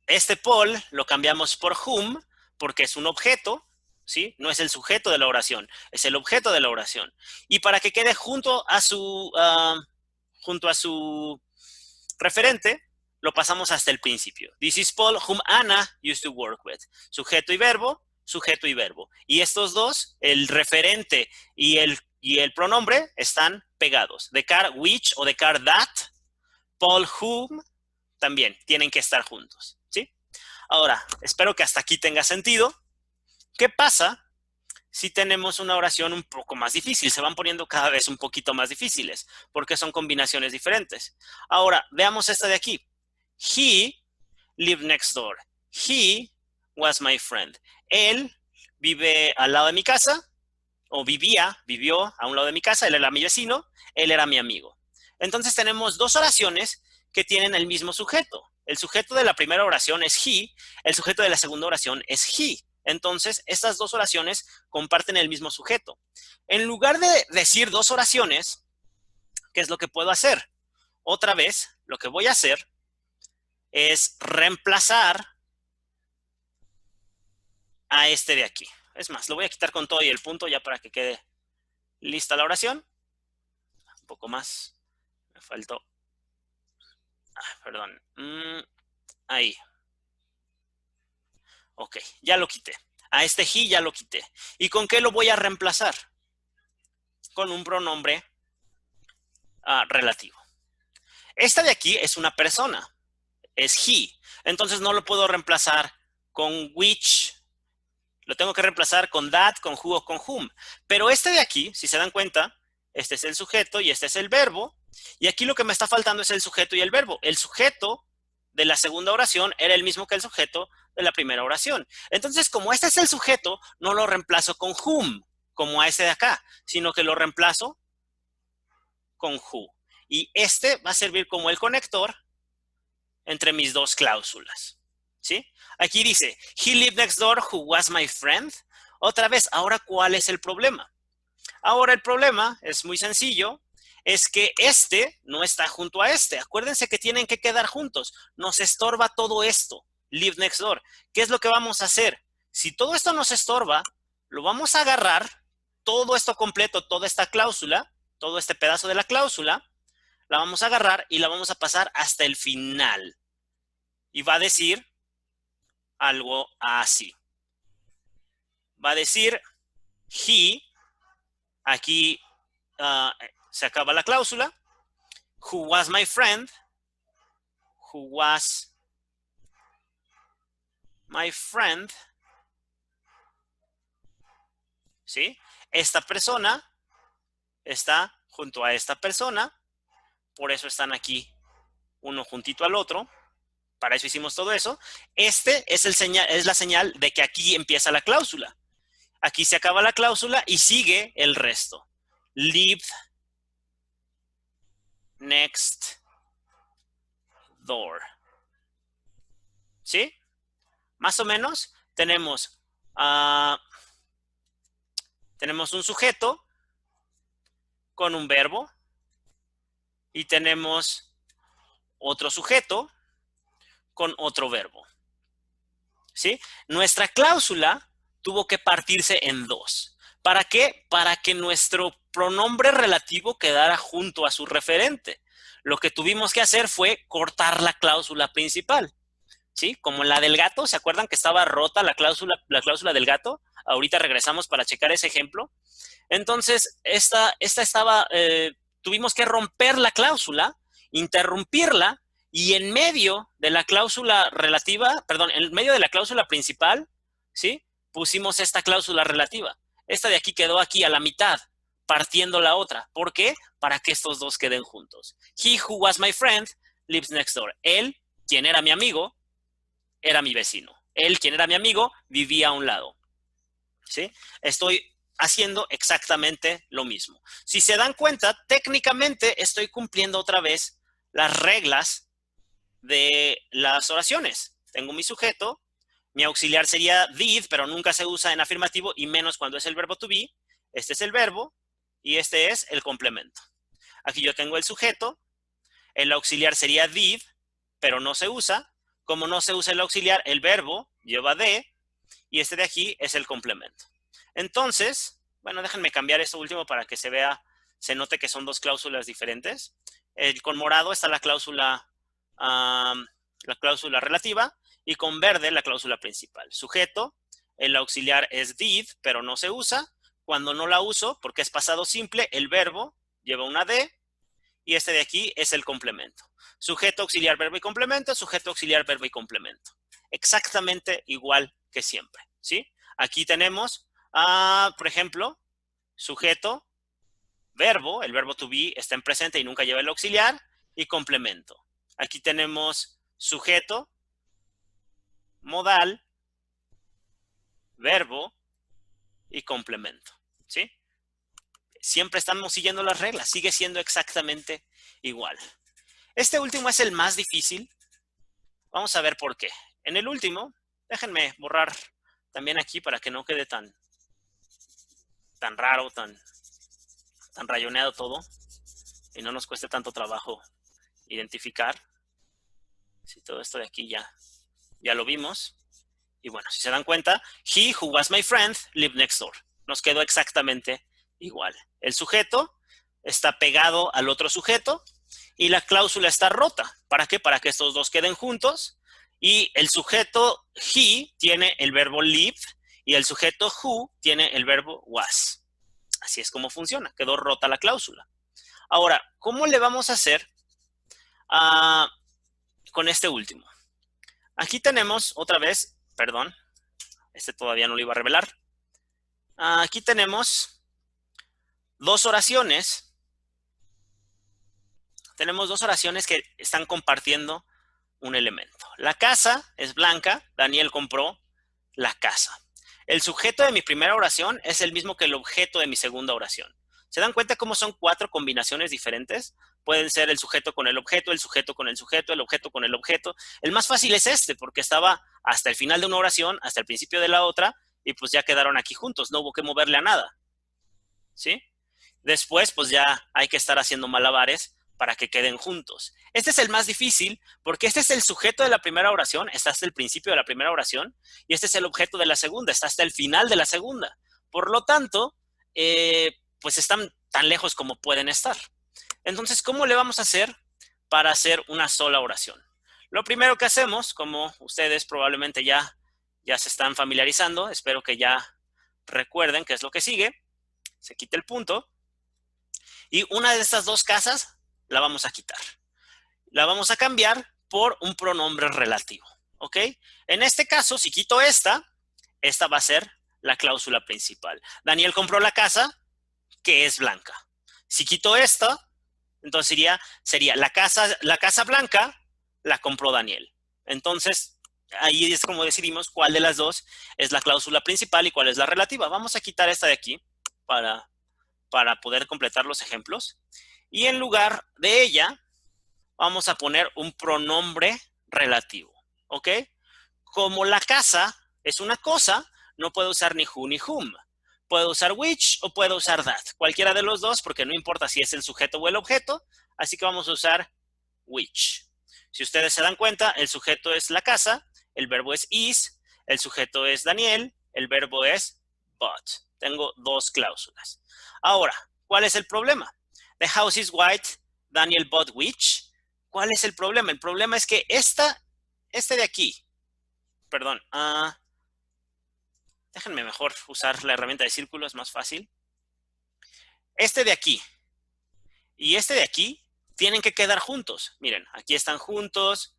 Este Paul lo cambiamos por whom porque es un objeto, ¿sí? No es el sujeto de la oración, es el objeto de la oración. Y para que quede junto a su referente, lo pasamos hasta el principio. This is Paul whom Anna used to work with. Sujeto y verbo, sujeto y verbo. Y estos dos, el referente y el pronombre, están pegados. The car which o the car that, Paul whom, también tienen que estar juntos, ¿sí? Ahora, espero que hasta aquí tenga sentido. ¿Qué pasa si tenemos una oración un poco más difícil? Se van poniendo cada vez un poquito más difíciles porque son combinaciones diferentes. Ahora, veamos esta de aquí. He lived next door. He was my friend. Él vive al lado de mi casa, o vivió a un lado de mi casa. Él era mi vecino, él era mi amigo. Entonces tenemos dos oraciones que tienen el mismo sujeto. El sujeto de la primera oración es he, el sujeto de la segunda oración es he. Entonces, estas dos oraciones comparten el mismo sujeto. En lugar de decir dos oraciones, ¿qué es lo que puedo hacer? Otra vez, lo que voy a hacer es reemplazar a este de aquí. Es más, lo voy a quitar con todo y el punto ya para que quede lista la oración. Un poco más. Me faltó. Perdón. Ahí. Ok, ya lo quité. A este he ya lo quité. ¿Y con qué lo voy a reemplazar? Con un pronombre relativo. Esta de aquí es una persona. Es he. Entonces no lo puedo reemplazar con which. Lo tengo que reemplazar con that, con who o con whom. Pero este de aquí, si se dan cuenta, este es el sujeto y este es el verbo. Y aquí lo que me está faltando es el sujeto y el verbo. El sujeto de la segunda oración era el mismo que el sujeto de la primera oración. Entonces, como este es el sujeto, no lo reemplazo con whom, como a este de acá, sino que lo reemplazo con who. Y este va a servir como el conector entre mis dos cláusulas, ¿sí? Aquí dice, he lived next door who was my friend. Otra vez, ahora, ¿cuál es el problema? Ahora el problema es muy sencillo, es que este no está junto a este. Acuérdense que tienen que quedar juntos. Nos estorba todo esto, live next door. ¿Qué es lo que vamos a hacer? Si todo esto nos estorba, lo vamos a agarrar, todo esto completo, toda esta cláusula, todo este pedazo de la cláusula, la vamos a agarrar y la vamos a pasar hasta el final. Y va a decir algo así. Va a decir, he, aquí se acaba la cláusula, who was my friend, who was my friend, ¿sí? Esta persona está junto a esta persona, por eso están aquí uno juntito al otro. Para eso hicimos todo eso. Este es la señal de que aquí empieza la cláusula. Aquí se acaba la cláusula y sigue el resto. Leave next door. ¿Sí? Más o menos tenemos un sujeto con un verbo y tenemos otro sujeto con otro verbo. ¿Sí? Nuestra cláusula tuvo que partirse en dos. ¿Para qué? Para que nuestro pronombre relativo quedara junto a su referente. Lo que tuvimos que hacer fue cortar la cláusula principal. ¿Sí? Como la del gato, ¿se acuerdan que estaba rota la cláusula del gato? Ahorita regresamos para checar ese ejemplo. Entonces, tuvimos que romper la cláusula, interrumpirla, y en medio de la cláusula relativa, perdón, en medio de la cláusula principal, ¿sí? Pusimos esta cláusula relativa. Esta de aquí quedó aquí a la mitad, partiendo la otra. ¿Por qué? Para que estos dos queden juntos. He who was my friend lives next door. Él, quien era mi amigo, era mi vecino. Él, quien era mi amigo, vivía a un lado. ¿Sí? Estoy haciendo exactamente lo mismo. Si se dan cuenta, técnicamente estoy cumpliendo otra vez las reglas de las oraciones. Tengo mi sujeto, mi auxiliar sería did, pero nunca se usa en afirmativo y menos cuando es el verbo to be. Este es el verbo y este es el complemento. Aquí yo tengo el sujeto, el auxiliar sería did, pero no se usa. Como no se usa el auxiliar, el verbo lleva de y este de aquí es el complemento. Entonces, bueno, déjenme cambiar esto último para que se note que son dos cláusulas diferentes. Con morado está la cláusula relativa y con verde la cláusula principal. Sujeto, el auxiliar es did, pero no se usa. Cuando no la uso, porque es pasado simple, el verbo lleva una de y este de aquí es el complemento. Sujeto, auxiliar, verbo y complemento, sujeto, auxiliar, verbo y complemento. Exactamente igual que siempre, ¿sí? Aquí tenemos, por ejemplo, sujeto, verbo, el verbo to be está en presente y nunca lleva el auxiliar, y complemento. Aquí tenemos sujeto, modal, verbo y complemento, ¿sí? Siempre estamos siguiendo las reglas, sigue siendo exactamente igual. Este último es el más difícil. Vamos a ver por qué. En el último, déjenme borrar también aquí para que no quede tan raro, tan rayoneado todo y no nos cueste tanto trabajo identificar. Si todo esto de aquí ya lo vimos. Y bueno, si se dan cuenta, he who was my friend lived next door. Nos quedó exactamente igual. El sujeto está pegado al otro sujeto y la cláusula está rota. ¿Para qué? Para que estos dos queden juntos. Y el sujeto he tiene el verbo live y el sujeto who tiene el verbo was. Así es como funciona. Quedó rota la cláusula. Ahora, ¿cómo le vamos a hacer con este último? Aquí tenemos otra vez, perdón, este todavía no lo iba a revelar. Aquí tenemos dos oraciones. Tenemos dos oraciones que están compartiendo un elemento. La casa es blanca, Daniel compró la casa. El sujeto de mi primera oración es el mismo que el objeto de mi segunda oración. ¿Se dan cuenta cómo son cuatro combinaciones diferentes? Pueden ser el sujeto con el objeto, el sujeto con el sujeto, el objeto con el objeto. El más fácil es este, porque estaba hasta el final de una oración, hasta el principio de la otra, y pues ya quedaron aquí juntos, no hubo que moverle a nada. ¿Sí? Después, pues ya hay que estar haciendo malabares para que queden juntos. Este es el más difícil porque este es el sujeto de la primera oración, está hasta el principio de la primera oración, y este es el objeto de la segunda, está hasta el final de la segunda. Por lo tanto, pues están tan lejos como pueden estar. Entonces, ¿cómo le vamos a hacer para hacer una sola oración? Lo primero que hacemos, como ustedes probablemente ya se están familiarizando, espero que ya recuerden qué es lo que sigue, se quita el punto, y una de estas dos casas la vamos a quitar. La vamos a cambiar por un pronombre relativo, ¿ok? En este caso, si quito esta va a ser la cláusula principal. Daniel compró la casa, que es blanca. Si quito esta, entonces sería la casa blanca la compró Daniel. Entonces, ahí es como decidimos cuál de las dos es la cláusula principal y cuál es la relativa. Vamos a quitar esta de aquí para poder completar los ejemplos. Y en lugar de ella, vamos a poner un pronombre relativo, ¿ok? Como la casa es una cosa, no puedo usar ni who ni whom. Puedo usar which o puedo usar that. Cualquiera de los dos, porque no importa si es el sujeto o el objeto. Así que vamos a usar which. Si ustedes se dan cuenta, el sujeto es la casa, el verbo es is, el sujeto es Daniel, el verbo es bought. Tengo dos cláusulas. Ahora, ¿cuál es el problema? The house is white, Daniel bought which. ¿Cuál es el problema? El problema es que este de aquí, perdón, déjenme mejor usar la herramienta de círculo, es más fácil. Este de aquí y este de aquí tienen que quedar juntos. Miren, aquí están juntos,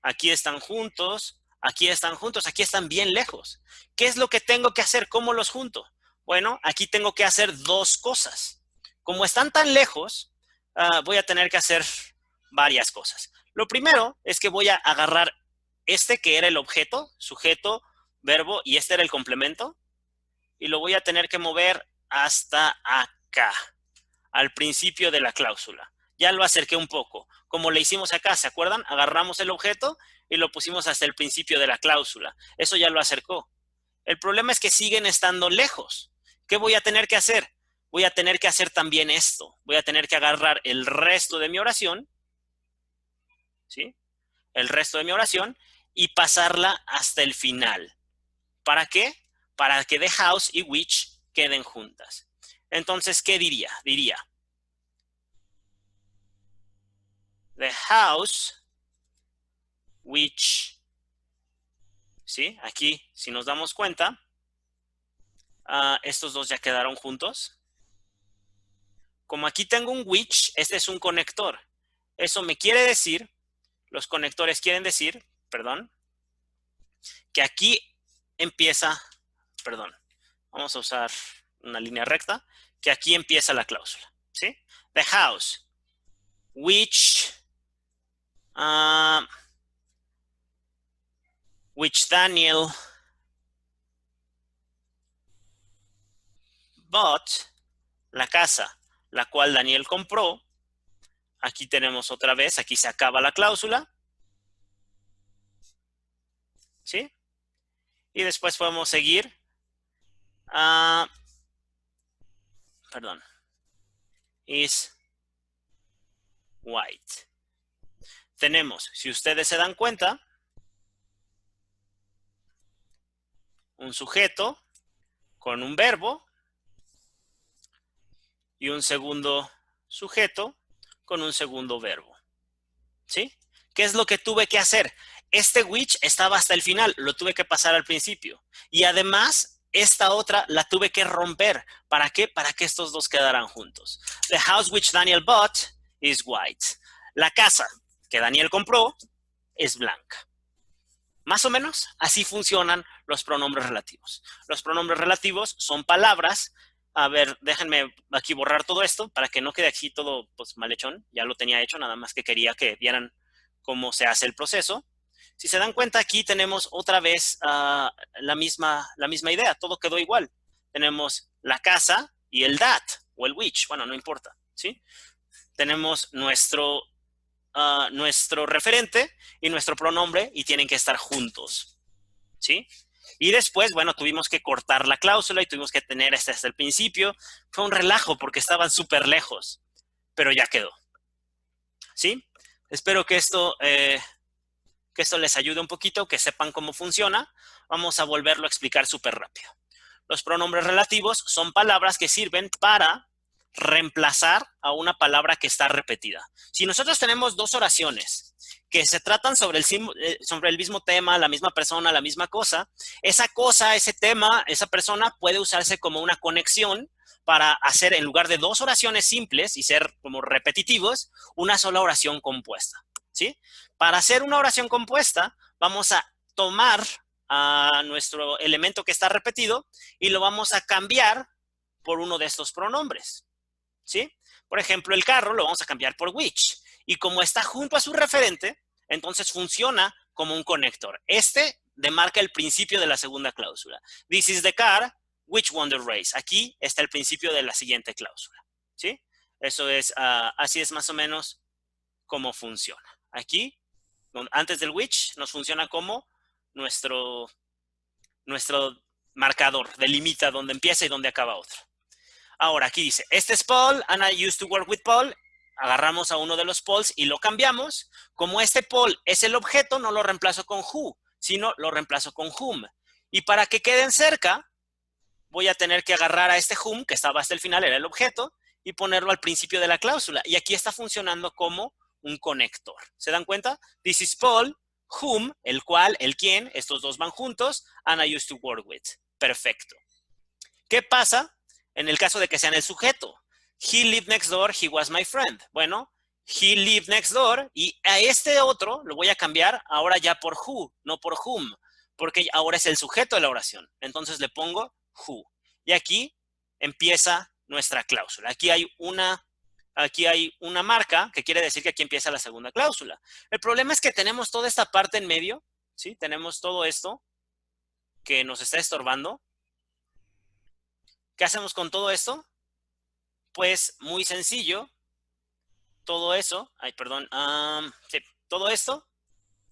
aquí están juntos, aquí están juntos, aquí están bien lejos. ¿Qué es lo que tengo que hacer? ¿Cómo los junto? Bueno, aquí tengo que hacer dos cosas. Como están tan lejos, voy a tener que hacer varias cosas. Lo primero es que voy a agarrar este que era el objeto, sujeto, verbo, y este era el complemento, y lo voy a tener que mover hasta acá, al principio de la cláusula. Ya lo acerqué un poco, como le hicimos acá, ¿se acuerdan? Agarramos el objeto y lo pusimos hasta el principio de la cláusula. Eso ya lo acercó. El problema es que siguen estando lejos. ¿Qué voy a tener que hacer? Voy a tener que hacer también esto. Voy a tener que agarrar el resto de mi oración, ¿sí? El resto de mi oración y pasarla hasta el final. ¿Para qué? Para que the house y which queden juntas. Entonces, ¿qué diría? Diría, the house which, ¿sí? Aquí, si nos damos cuenta, estos dos ya quedaron juntos. Como aquí tengo un which, este es un conector. Eso me quiere decir, los conectores quieren decir, perdón, que aquí empieza, perdón, vamos a usar una línea recta, que aquí empieza la cláusula, ¿sí? The house, which Daniel bought, la casa, la cual Daniel compró. Aquí tenemos otra vez, aquí se acaba la cláusula, ¿sí? Y después podemos seguir. Perdón. Is white. Tenemos, si ustedes se dan cuenta, un sujeto con un verbo y un segundo sujeto con un segundo verbo, ¿sí? ¿Qué es lo que tuve que hacer? Este which estaba hasta el final, lo tuve que pasar al principio. Y además, esta otra la tuve que romper. ¿Para qué? Para que estos dos quedaran juntos. The house which Daniel bought is white. La casa que Daniel compró es blanca. Más o menos así funcionan los pronombres relativos. Los pronombres relativos son palabras. A ver, déjenme aquí borrar todo esto para que no quede aquí todo pues, malhechón. Ya lo tenía hecho, nada más que quería que vieran cómo se hace el proceso. Si se dan cuenta, aquí tenemos otra vez la misma idea. Todo quedó igual. Tenemos la casa y el that o el which. Bueno, no importa, ¿sí? Tenemos nuestro referente y nuestro pronombre y tienen que estar juntos, ¿sí? Y después, bueno, tuvimos que cortar la cláusula y tuvimos que tener hasta el principio. Fue un relajo porque estaban súper lejos, pero ya quedó, ¿sí? Espero que esto les ayude un poquito, que sepan cómo funciona. Vamos a volverlo a explicar súper rápido. Los pronombres relativos son palabras que sirven para reemplazar a una palabra que está repetida. Si nosotros tenemos dos oraciones que se tratan sobre el mismo tema, la misma persona, la misma cosa, ese tema, esa persona puede usarse como una conexión para hacer, en lugar de dos oraciones simples y ser como repetitivos, una sola oración compuesta, ¿sí? Para hacer una oración compuesta, vamos a tomar a nuestro elemento que está repetido y lo vamos a cambiar por uno de estos pronombres, ¿sí? Por ejemplo, el carro lo vamos a cambiar por which. Y como está junto a su referente, entonces funciona como un conector. Este demarca el principio de la segunda cláusula. This is the car which won the race. Aquí está el principio de la siguiente cláusula, ¿sí? Eso es, así es más o menos cómo funciona. Aquí, antes del which, nos funciona como nuestro marcador, delimita dónde empieza y dónde acaba otro. Ahora, aquí dice, este es Paul, and I used to work with Paul. Agarramos a uno de los Pauls y lo cambiamos. Como este Paul es el objeto, no lo reemplazo con who, sino lo reemplazo con whom. Y para que queden cerca, voy a tener que agarrar a este whom, que estaba hasta el final, era el objeto, y ponerlo al principio de la cláusula. Y aquí está funcionando como un conector. ¿Se dan cuenta? This is Paul, whom, el cual, el quien, estos dos van juntos, and I used to work with. Perfecto. ¿Qué pasa en el caso de que sean el sujeto? He lived next door, he was my friend. Bueno, he lived next door y a este otro lo voy a cambiar ahora ya por who, no por whom, porque ahora es el sujeto de la oración. Entonces le pongo who. Y aquí empieza nuestra cláusula. Aquí hay una marca que quiere decir que aquí empieza la segunda cláusula. El problema es que tenemos toda esta parte en medio, ¿sí? Tenemos todo esto que nos está estorbando. ¿Qué hacemos con todo esto? Pues muy sencillo. Todo eso, sí, todo esto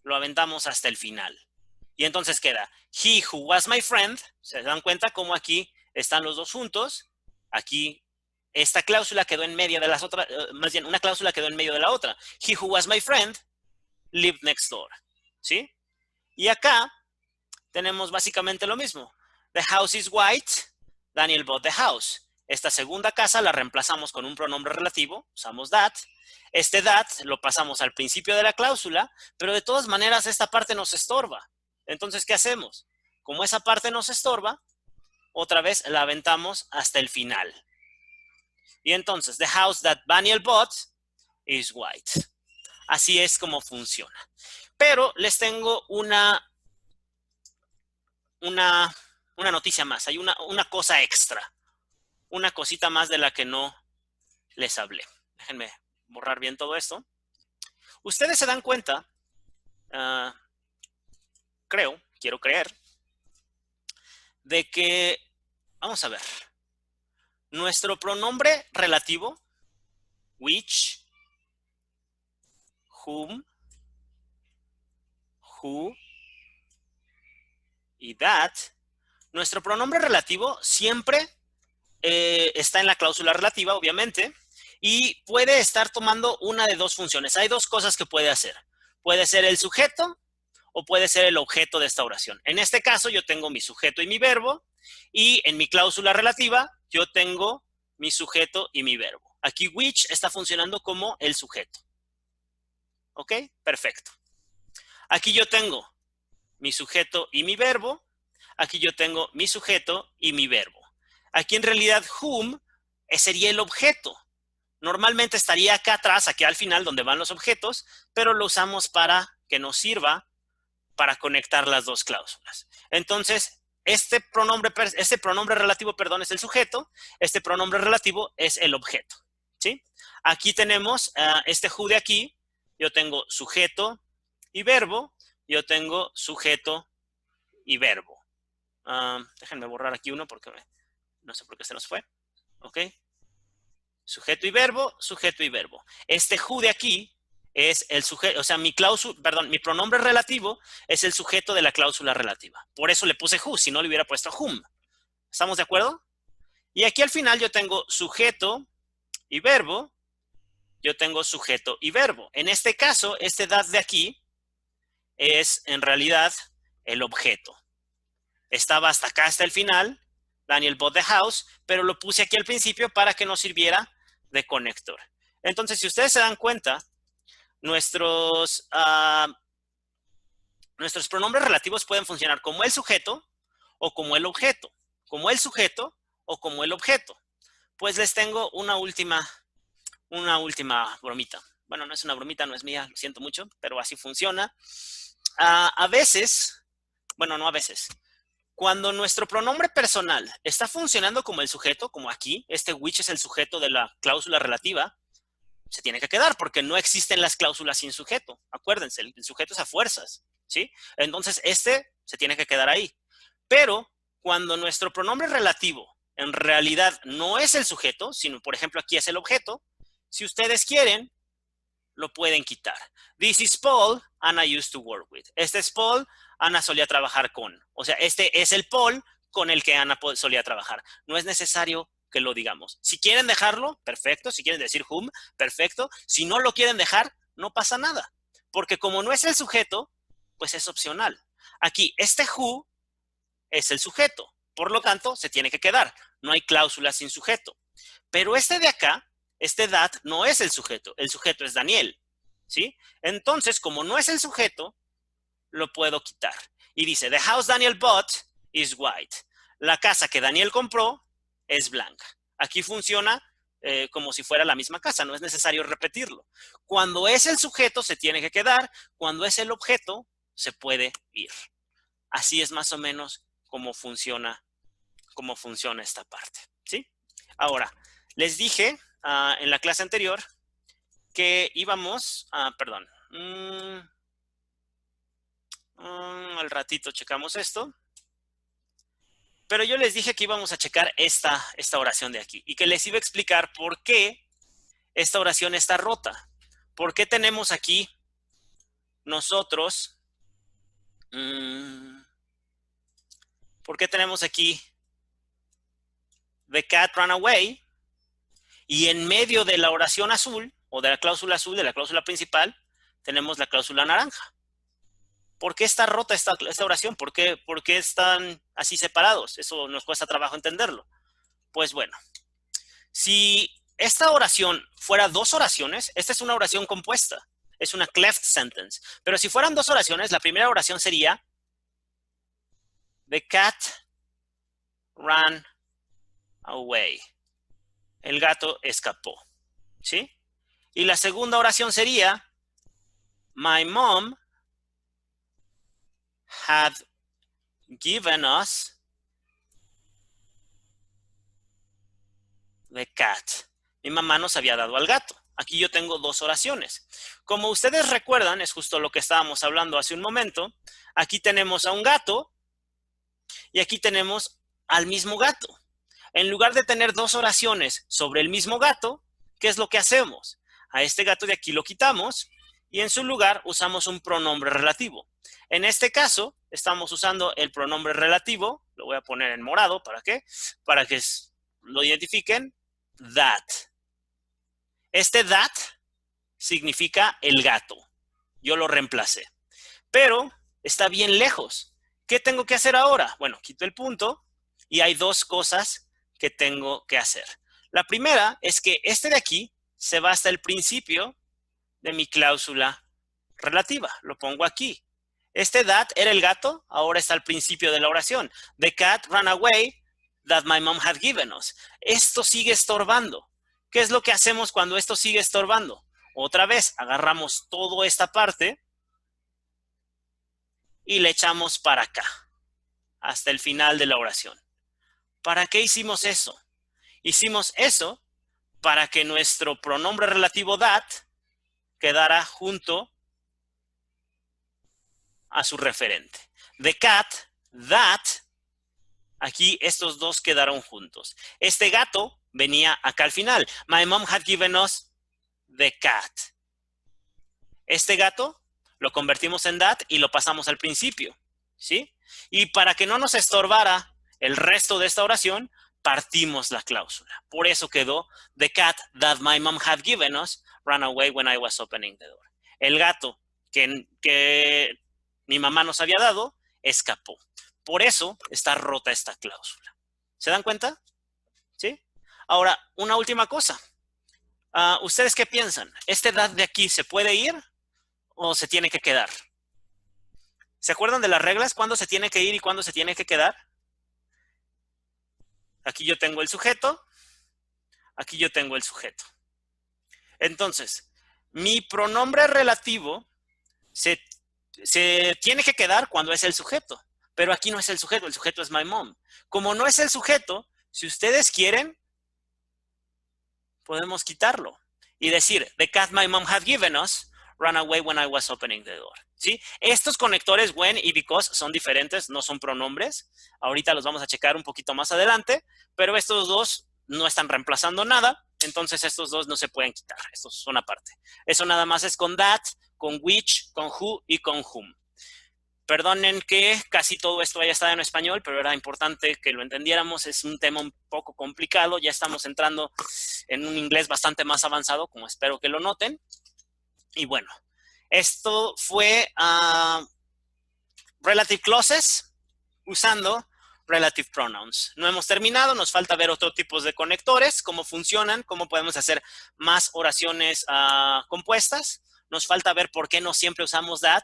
lo aventamos hasta el final. Y entonces queda, he who was my friend. ¿Se dan cuenta cómo aquí están los dos juntos? Aquí esta cláusula quedó en medio de las otras, más bien una cláusula quedó en medio de la otra. He who was my friend lived next door. ¿Sí? Y acá tenemos básicamente lo mismo. The house is white, Daniel bought the house. Esta segunda casa la reemplazamos con un pronombre relativo, usamos that. Este that lo pasamos al principio de la cláusula, pero de todas maneras esta parte nos estorba. Entonces, ¿qué hacemos? Como esa parte nos estorba, otra vez la aventamos hasta el final. Y entonces, the house that Daniel bought is white. Así es como funciona. Pero les tengo una noticia más. Hay una cosa extra. Una cosita más de la que no les hablé. Déjenme borrar bien todo esto. Ustedes se dan cuenta, quiero creer, de que, vamos a ver, nuestro pronombre relativo, which, whom, who y that, nuestro pronombre relativo siempre está en la cláusula relativa, obviamente, y puede estar tomando una de dos funciones. Hay dos cosas que puede hacer. Puede ser el sujeto o puede ser el objeto de esta oración. En este caso, yo tengo mi sujeto y mi verbo, y en mi cláusula relativa, yo tengo mi sujeto y mi verbo. Aquí which está funcionando como el sujeto. ¿Ok? Perfecto. Aquí yo tengo mi sujeto y mi verbo. Aquí yo tengo mi sujeto y mi verbo. Aquí en realidad whom sería el objeto. Normalmente estaría acá atrás, aquí al final donde van los objetos, pero lo usamos para que nos sirva para conectar las dos cláusulas. Entonces, este pronombre relativo, es el sujeto, este pronombre relativo es el objeto, ¿sí? Aquí tenemos este who de aquí, yo tengo sujeto y verbo, yo tengo sujeto y verbo. Déjenme borrar aquí uno porque no sé por qué se nos fue. ¿Ok? Sujeto y verbo, sujeto y verbo. Este who de aquí es el sujeto, o sea, mi pronombre relativo es el sujeto de la cláusula relativa. Por eso le puse who, si no le hubiera puesto whom. ¿Estamos de acuerdo? Y aquí al final yo tengo sujeto y verbo, yo tengo sujeto y verbo. En este caso, este that de aquí es en realidad el objeto. Estaba hasta acá, hasta el final, Daniel bought the house, pero lo puse aquí al principio para que nos sirviera de conector. Entonces, si ustedes se dan cuenta, nuestros pronombres relativos pueden funcionar como el sujeto o como el objeto. Como el sujeto o como el objeto. Pues les tengo una última bromita. Bueno, no es una bromita, no es mía, lo siento mucho, pero así funciona. A veces, bueno, no a veces, cuando nuestro pronombre personal está funcionando como el sujeto, como aquí, este which es el sujeto de la cláusula relativa, se tiene que quedar porque no existen las cláusulas sin sujeto. Acuérdense, el sujeto es a fuerzas. ¿sí? Entonces, este se tiene que quedar ahí. Pero cuando nuestro pronombre relativo en realidad no es el sujeto, sino, por ejemplo, aquí es el objeto, si ustedes quieren, lo pueden quitar. This is Paul, Anna used to work with. Este es Paul, Ana solía trabajar con. O sea, este es el Paul con el que Ana solía trabajar. No es necesario que lo digamos. Si quieren dejarlo, perfecto. Si quieren decir whom, perfecto. Si no lo quieren dejar, no pasa nada. Porque como no es el sujeto, pues es opcional. Aquí, este who es el sujeto. Por lo tanto, se tiene que quedar. No hay cláusula sin sujeto. Pero este de acá, este that, no es el sujeto. El sujeto es Daniel. ¿Sí? Entonces, como no es el sujeto, lo puedo quitar. Y dice, the house Daniel bought is white. La casa que Daniel compró es blanca. Aquí funciona como si fuera la misma casa. No es necesario repetirlo. Cuando es el sujeto, se tiene que quedar. Cuando es el objeto, se puede ir. Así es más o menos cómo funciona esta parte. ¿Sí? Ahora, les dije en la clase anterior que íbamos, perdón, al ratito checamos esto, pero yo les dije que íbamos a checar esta oración de aquí y que les iba a explicar por qué esta oración está rota. ¿Por qué tenemos aquí nosotros, por qué tenemos aquí the cat ran away y en medio de la oración azul o de la cláusula azul, de la cláusula principal, tenemos la cláusula naranja? ¿Por qué está rota esta oración? ¿Por qué están así separados? Eso nos cuesta trabajo entenderlo. Pues bueno, si esta oración fuera dos oraciones, esta es una oración compuesta. Es una cleft sentence. Pero si fueran dos oraciones, la primera oración sería the cat ran away. El gato escapó. ¿Sí? Y la segunda oración sería my mom had given us the cat. Mi mamá nos había dado al gato. Aquí yo tengo dos oraciones. Como ustedes recuerdan, es justo lo que estábamos hablando hace un momento. Aquí tenemos a un gato y aquí tenemos al mismo gato. En lugar de tener dos oraciones sobre el mismo gato, ¿qué es lo que hacemos? A este gato de aquí lo quitamos y en su lugar usamos un pronombre relativo. En este caso, estamos usando el pronombre relativo, lo voy a poner en morado, ¿para qué? Para que lo identifiquen, that. Este that significa el gato. Yo lo reemplacé. Pero está bien lejos. ¿Qué tengo que hacer ahora? Bueno, quito el punto y hay dos cosas que tengo que hacer. La primera es que este de aquí se va hasta el principio de mi cláusula relativa. Lo pongo aquí. Este that era el gato, ahora está al principio de la oración. The cat ran away that my mom had given us. Esto sigue estorbando. ¿Qué es lo que hacemos cuando esto sigue estorbando? Otra vez, agarramos toda esta parte y le echamos para acá, hasta el final de la oración. ¿Para qué hicimos eso? Hicimos eso para que nuestro pronombre relativo that quedara junto a su referente. The cat, that, aquí estos dos quedaron juntos. Este gato venía acá al final. My mom had given us the cat. Este gato lo convertimos en that y lo pasamos al principio, ¿sí? Y para que no nos estorbara el resto de esta oración, partimos la cláusula. Por eso quedó the cat that my mom had given us ran away when I was opening the door. El gato que mi mamá nos había dado escapó. Por eso está rota esta cláusula. ¿Se dan cuenta? ¿Sí? Ahora, una última cosa. ¿Ustedes qué piensan? ¿Este that de aquí se puede ir o se tiene que quedar? ¿Se acuerdan de las reglas? ¿Cuándo se tiene que ir y cuándo se tiene que quedar? Aquí yo tengo el sujeto. Aquí yo tengo el sujeto. Entonces, mi pronombre relativo se tiene que quedar cuando es el sujeto. Pero aquí no es el sujeto es my mom. Como no es el sujeto, si ustedes quieren, podemos quitarlo y decir, the cat my mom had given us ran away when I was opening the door. ¿Sí? Estos conectores when y because son diferentes, no son pronombres. Ahorita los vamos a checar un poquito más adelante, pero estos dos no están reemplazando nada, entonces estos dos no se pueden quitar. Estos son aparte. Eso nada más es con that, con which, con who y con whom. Perdonen que casi todo esto haya estado en español, pero era importante que lo entendiéramos. Es un tema un poco complicado. Ya estamos entrando en un inglés bastante más avanzado, como espero que lo noten. Y bueno, esto fue relative clauses usando relative pronouns. No hemos terminado, nos falta ver otros tipos de conectores, cómo funcionan, cómo podemos hacer más oraciones compuestas. Nos falta ver por qué no siempre usamos that.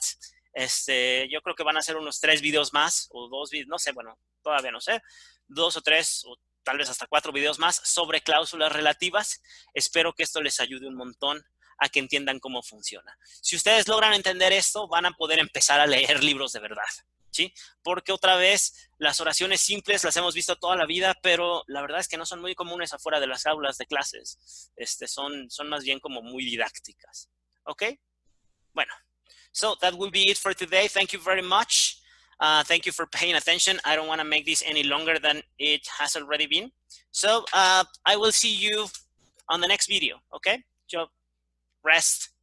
Yo creo que van a ser unos 3 videos más, o 2 videos, no sé, bueno, todavía no sé, 2 o 3, o tal vez hasta 4 videos más sobre cláusulas relativas. Espero que esto les ayude un montón a que entiendan cómo funciona. Si ustedes logran entender esto, van a poder empezar a leer libros de verdad, ¿sí? Porque otra vez, las oraciones simples las hemos visto toda la vida, pero la verdad es que no son muy comunes afuera de las aulas de clases. Son más bien como muy didácticas, ¿ok? Bueno. So that will be it for today. Thank you very much. Thank you for paying attention. I don't want to make this any longer than it has already been. So I will see you on the next video, okay? So rest.